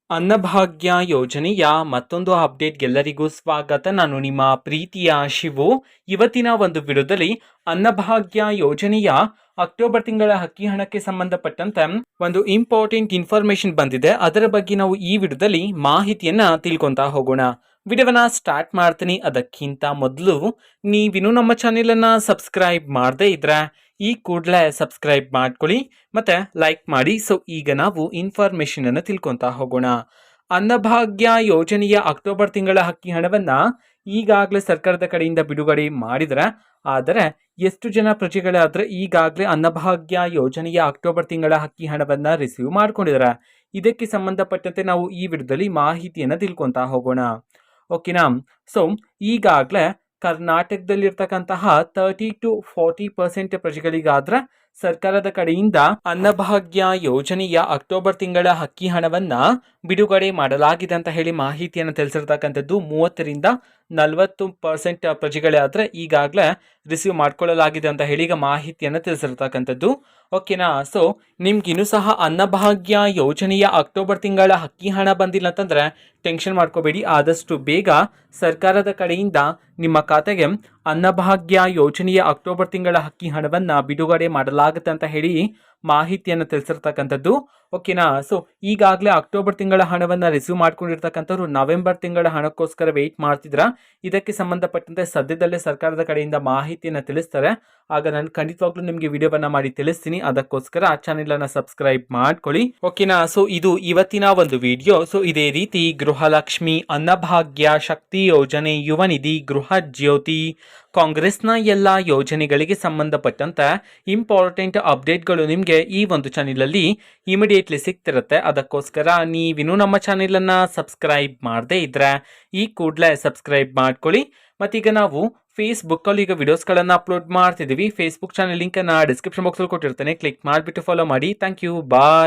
ಅನ್ನಭಾಗ್ಯ ಯೋಜನೆಯ ಮತ್ತೊಂದು ಅಪ್ಡೇಟ್ಗೆಲ್ಲರಿಗೂ ಸ್ವಾಗತ. ನಾನು ನಿಮ್ಮ ಪ್ರೀತಿಯ ಶಿವು. ಇವತ್ತಿನ ಒಂದು ವಿಡಿಯೋದಲ್ಲಿ ಅನ್ನಭಾಗ್ಯ ಯೋಜನೆಯ ಅಕ್ಟೋಬರ್ ತಿಂಗಳ ಅಕ್ಕಿ ಹಣಕ್ಕೆ ಸಂಬಂಧಪಟ್ಟಂತೆ ಒಂದು ಇಂಪಾರ್ಟೆಂಟ್ ಇನ್ಫಾರ್ಮೇಶನ್ ಬಂದಿದೆ. ಅದರ ಬಗ್ಗೆ ನಾವು ಈ ವಿಡಿಯೋದಲ್ಲಿ ಮಾಹಿತಿಯನ್ನ ತಿಳ್ಕೊಂತಾ ಹೋಗೋಣ. ವಿಡಿಯೋವನ್ನ ಸ್ಟಾರ್ಟ್ ಮಾಡ್ತೀನಿ. ಅದಕ್ಕಿಂತ ಮೊದಲು ನೀವಿನ್ನೂ ನಮ್ಮ ಚಾನೆಲನ್ನು ಸಬ್ಸ್ಕ್ರೈಬ್ ಮಾಡದೇ ಇದ್ರೆ ಈ ಕೂಡಲೇ ಸಬ್ಸ್ಕ್ರೈಬ್ ಮಾಡ್ಕೊಳ್ಳಿ ಮತ್ತೆ ಲೈಕ್ ಮಾಡಿ. ಸೊ ಈಗ ನಾವು ಇನ್ಫಾರ್ಮೇಶನ್ ಅನ್ನು ತಿಳ್ಕೊಂತಾ ಹೋಗೋಣ. ಅನ್ನಭಾಗ್ಯ ಯೋಜನೆಯ ಅಕ್ಟೋಬರ್ ತಿಂಗಳ ಅಕ್ಕಿ ಹಣವನ್ನ ಈಗಾಗಲೇ ಸರ್ಕಾರದ ಕಡೆಯಿಂದ ಬಿಡುಗಡೆ ಮಾಡಿದ್ರೆ, ಆದರೆ ಎಷ್ಟು ಜನ ಪ್ರಜೆಗಳಾದ್ರೆ ಈಗಾಗಲೇ ಅನ್ನಭಾಗ್ಯ ಯೋಜನೆಯ ಅಕ್ಟೋಬರ್ ತಿಂಗಳ ಅಕ್ಕಿ ಹಣವನ್ನ ರಿಸೀವ್ ಮಾಡ್ಕೊಂಡಿದ್ದಾರೆ, ಇದಕ್ಕೆ ಸಂಬಂಧಪಟ್ಟಂತೆ ನಾವು ಈ ವಿಡಿಯೋದಲ್ಲಿ ಮಾಹಿತಿಯನ್ನು ತಿಳ್ಕೊಂತಾ ಹೋಗೋಣ. ಓಕೆನಾ. ಸೊ ಈಗಾಗಲೇ ಕರ್ನಾಟಕದಲ್ಲಿರ್ತಕ್ಕಂತಹ 30-40% ಪ್ರಜೆಗಳಿಗಾದ್ರೆ ಸರ್ಕಾರದ ಕಡೆಯಿಂದ ಅನ್ನಭಾಗ್ಯ ಯೋಜನೆಯ ಅಕ್ಟೋಬರ್ ತಿಂಗಳ ಅಕ್ಕಿ ಹಣವನ್ನ ಬಿಡುಗಡೆ ಮಾಡಲಾಗಿದೆ ಅಂತ ಹೇಳಿ ಮಾಹಿತಿಯನ್ನು ತಿಳಿಸಿರ್ತಕ್ಕಂಥದ್ದು. 30-40% ಪ್ರಜೆಗಳೇ ಆದ್ರೆ ಈಗಾಗಲೇ ರಿಸೀವ್ ಮಾಡ್ಕೊಳ್ಳಲಾಗಿದೆ ಅಂತ ಹೇಳಿ ಈಗ ಮಾಹಿತಿಯನ್ನು ತಿಳಿಸಿರ್ತಕ್ಕಂಥದ್ದು. ಓಕೆನಾ. ಸೊ ನಿಮ್ಗಿನ್ನೂ ಸಹ ಅನ್ನಭಾಗ್ಯ ಯೋಜನೆಯ ಅಕ್ಟೋಬರ್ ತಿಂಗಳ ಅಕ್ಕಿ ಹಣ ಬಂದಿಲ್ಲ ಅಂತಂದ್ರೆ ಟೆನ್ಷನ್ ಮಾಡ್ಕೋಬೇಡಿ. ಆದಷ್ಟು ಬೇಗ ಸರ್ಕಾರದ ಕಡೆಯಿಂದ ನಿಮ್ಮ ಖಾತೆಗೆ ಅನ್ನಭಾಗ್ಯ ಯೋಜನೆಯ ಅಕ್ಟೋಬರ್ ತಿಂಗಳ ಅಕ್ಕಿ ಹಣವನ್ನ ಬಿಡುಗಡೆ ಮಾಡಲಾಗುತ್ತೆ ಅಂತ ಹೇಳಿ ಮಾಹಿತಿಯನ್ನು ತಿಳಿಸಿರ್ತಕ್ಕಂಥದ್ದು. ಓಕೆನಾ. ಸೊ ಈಗಾಗಲೇ ಅಕ್ಟೋಬರ್ ತಿಂಗಳ ಹಣವನ್ನ ರಿಸೀವ್ ಮಾಡ್ಕೊಂಡಿರ್ತಕ್ಕಂಥವ್ರು ನವೆಂಬರ್ ತಿಂಗಳ ಹಣಕ್ಕೋಸ್ಕರ ವೆಯ್ಟ್ ಮಾಡ್ತಿದ್ರ. ಇದಕ್ಕೆ ಸಂಬಂಧಪಟ್ಟಂತೆ ಸದ್ಯದಲ್ಲೇ ಸರ್ಕಾರದ ಕಡೆಯಿಂದ ಮಾಹಿತಿಯನ್ನು ತಿಳಿಸ್ತಾರೆ. ಆಗ ನಾನು ಖಂಡಿತವಾಗ್ಲೂ ನಿಮಗೆ ವಿಡಿಯೋವನ್ನ ಮಾಡಿ ತಿಳಿಸ್ತೀನಿ. ಅದಕ್ಕೋಸ್ಕರ ಆ ಚಾನೆಲ್ ಅನ್ನ ಸಬ್ಸ್ಕ್ರೈಬ್ ಮಾಡ್ಕೊಳ್ಳಿ. ಓಕೆನಾ. ಸೊ ಇದು ಇವತ್ತಿನ ಒಂದು ವಿಡಿಯೋ. ಸೊ ಇದೇ ರೀತಿ ಗೃಹಲಕ್ಷ್ಮಿ, ಅನ್ನಭಾಗ್ಯ, ಶಕ್ತಿ ಯೋಜನೆ, ಯುವ ನಿಧಿ, ಗೃಹ ಜ್ಯೋತಿ, ಕಾಂಗ್ರೆಸ್ನ ಎಲ್ಲ ಯೋಜನೆಗಳಿಗೆ ಸಂಬಂಧಪಟ್ಟಂತೆ ಇಂಪಾರ್ಟೆಂಟ್ ಅಪ್ಡೇಟ್ಗಳು ನಿಮಗೆ ಈ ಒಂದು ಚಾನೆಲಲ್ಲಿ ಇಮಿಡಿಯೇಟ್ಲಿ ಸಿಗ್ತಿರುತ್ತೆ. ಅದಕ್ಕೋಸ್ಕರ ನೀವಿನ್ನೂ ನಮ್ಮ ಚಾನೆಲನ್ನು ಸಬ್ಸ್ಕ್ರೈಬ್ ಮಾಡದೇ ಇದ್ರೆ ಈ ಕೂಡಲೇ ಸಬ್ಸ್ಕ್ರೈಬ್ ಮಾಡ್ಕೊಳ್ಳಿ. ಮತ್ತೀಗ ನಾವು ಫೇಸ್ಬುಕ್ಕಲ್ಲಿ ಈಗ ವಿಡಿಯೋಸ್ಗಳನ್ನು ಅಪ್ಲೋಡ್ ಮಾಡ್ತಿದ್ದೀವಿ. ಫೇಸ್ಬುಕ್ ಚಾನೆಲ್ ಲಿಂಕನ್ನು ಡಿಸ್ಕ್ರಿಪ್ಷನ್ ಬಾಕ್ಸಲ್ಲಿ ಕೊಟ್ಟಿರ್ತೇನೆ. ಕ್ಲಿಕ್ ಮಾಡಿಬಿಟ್ಟು ಫಾಲೋ ಮಾಡಿ. Thank you. ಬಾಯ್.